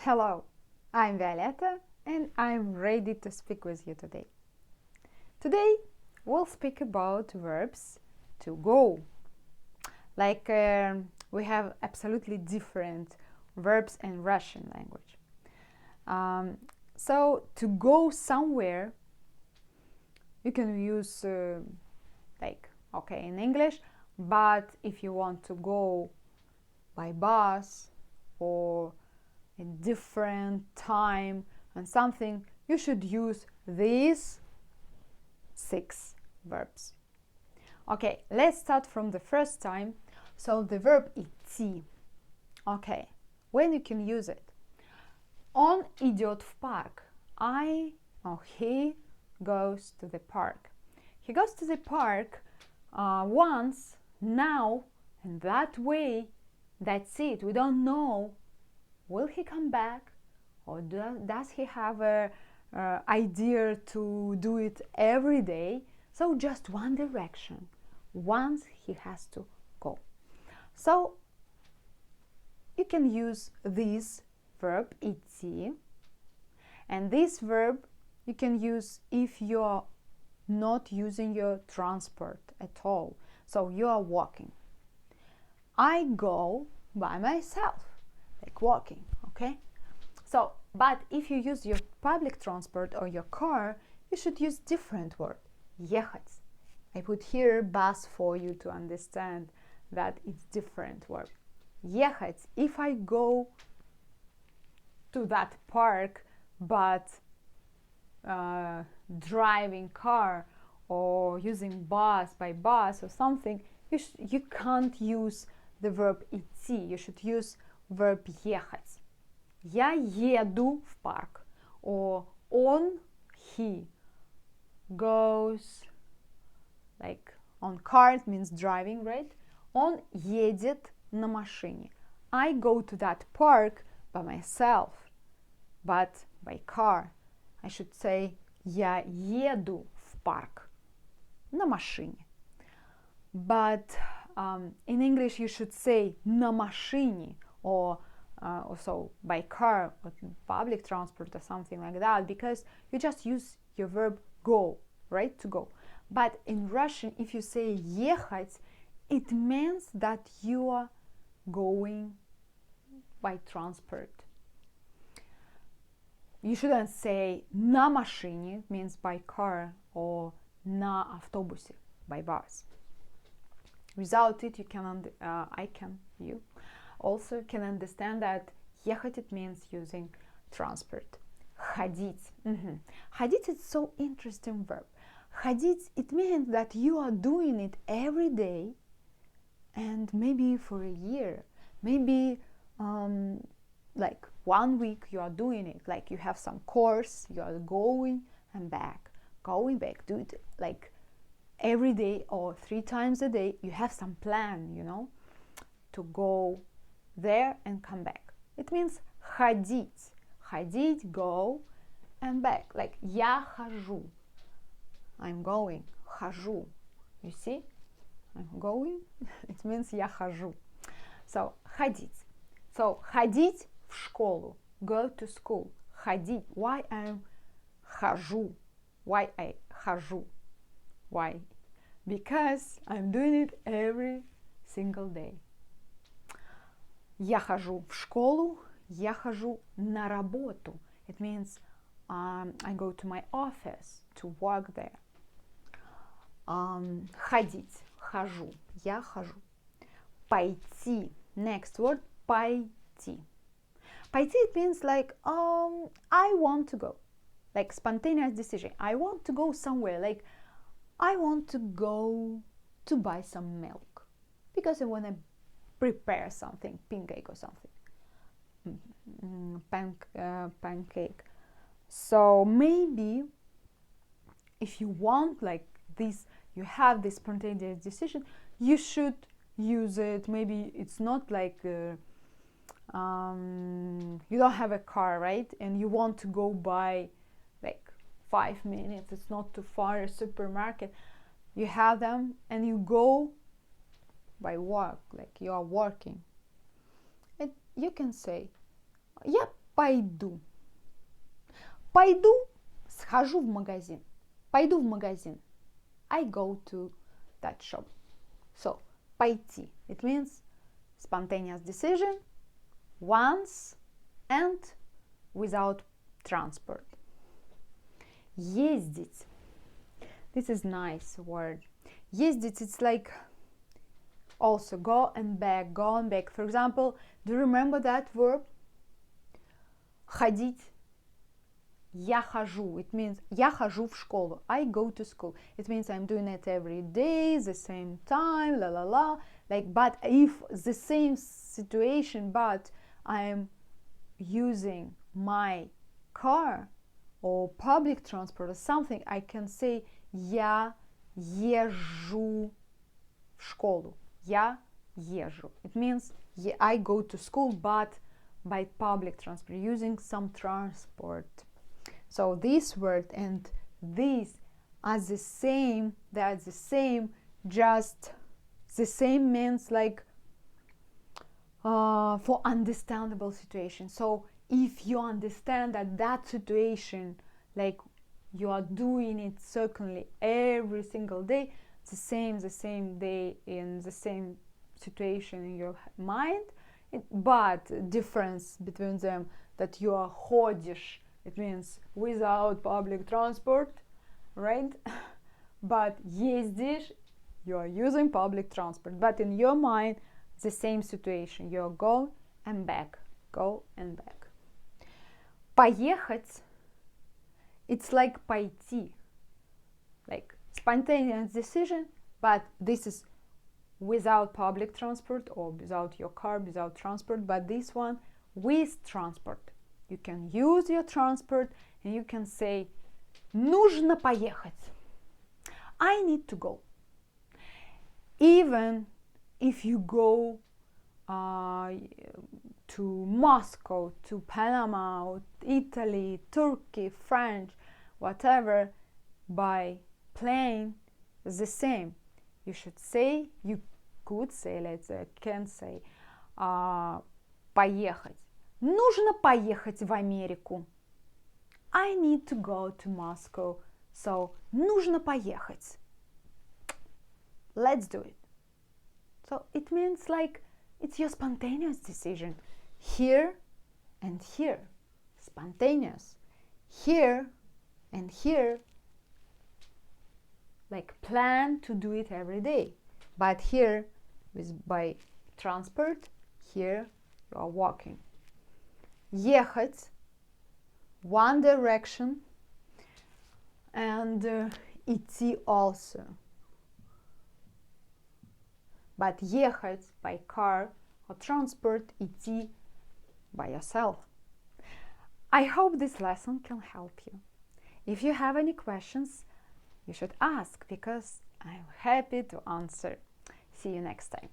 Hello, I'm Violetta and I'm ready to speak with you today. Today we'll speak about verbs to go. We have absolutely different verbs in Russian language. So to go somewhere, you can use in English, but if you want to go by bus or a different time and something, you should use these 6 verbs. Okay, let's start from the first time. So the verb идти. Okay, when you can use it? Он идет в парк. He goes to the park. He goes to the park once, now, and that way. That's it. We don't know. Will he come back, or does he have a idea to do it every day? So just one direction. Once he has to go. So you can use this verb идти, and this verb you can use if you're not using your transport at all. So you are walking. I go by myself, like walking, okay? So, but if you use your public transport or your car, you should use different word, ехать. I put here bus for you to understand that it's different word. Ехать, if I go to that park, but driving car or using bus or something, you can't use the verb идти. You should use verb ехать. Я еду в парк. Or he goes, like on car, it means driving, right? Он едет на машине. I go to that park by myself, but by car. I should say я еду в парк на машине. But in English you should say на машине, or also by car or public transport or something like that, because you just use your verb go, right, to go. But in Russian, if you say ехать, it means that you are going by transport. You shouldn't say на машине, means by car, or на автобусе, by bus. Without it, you also can understand that ехать, it means using transport. Ходить. Ходить is so interesting verb. Ходить, it means that you are doing it every day, and maybe for a year, maybe like 1 week you are doing it, like you have some course, you are going back, do it like every day or 3 times a day. You have some plan, to go there and come back. It means ходить. Ходить, go and back. Like я хожу. I'm going. Хожу. You see? I'm going. It means я хожу. So ходить. So ходить в школу. Go to school. Ходить. Why I'm хожу? Why I хожу? Why? Because I'm doing it every single day. Я хожу в школу, я хожу на работу. It means I go to my office to work there. Ходить, хожу, я хожу. Пойти. Next word, пойти. Пойти, it means like I want to go. Like spontaneous decision. I want to go somewhere. Like I want to go to buy some milk because I want to prepare something, pancake or something. Pancake. So maybe if you want like this, you have this spontaneous decision, you should use it. Maybe it's not like you don't have a car, right? And you want to go by like 5 minutes, it's not too far, a supermarket. You have them and you go by work, like you are working. You can say, yep, пойду. Пойду, схожу в магазин. Пойду в магазин. I go to that shop. So, пойти. It means spontaneous decision, once and without transport. Ездить. This is nice word. Ездить, it's like also go and back, go and back. For example, do you remember that verb? Ходить. Я хожу. It means я хожу в школу. I go to school. It means I'm doing it every day, the same time, la la la. Like, but if the same situation, but I'm using my car or public transport or something, I can say я езжу в школу. Я езжу. It means I go to school, but by public transport, using some transport. So this word and this are the same. They are the same. Just the same means like for understandable situation. So if you understand that situation, like you are doing it certainly every single day, the same day in the same situation in your mind, but difference between them that you are ходишь, it means without public transport, right? But ездишь, you are using public transport, but in your mind the same situation, you are go and back. Поехать, it's like пойти, like spontaneous decision, but this is without public transport or without your car, without transport, but this one with transport. You can use your transport and you can say нужно поехать. I need to go. Even if you go to Moscow, to Panama, Italy, Turkey, French, whatever, by plane, it's the same. You should say, you could say, let's say, can say, поехать. Нужно поехать в Америку. I need to go to Moscow, so нужно поехать. Let's do it. So it means like it's your spontaneous decision. Here and here, spontaneous. Here and here, like plan to do it every day. But here, by transport, here you are walking. Ехать, one direction, and идти also. But ехать by car or transport, идти by yourself. I hope this lesson can help you. If you have any questions, you should ask because I'm happy to answer. See you next time.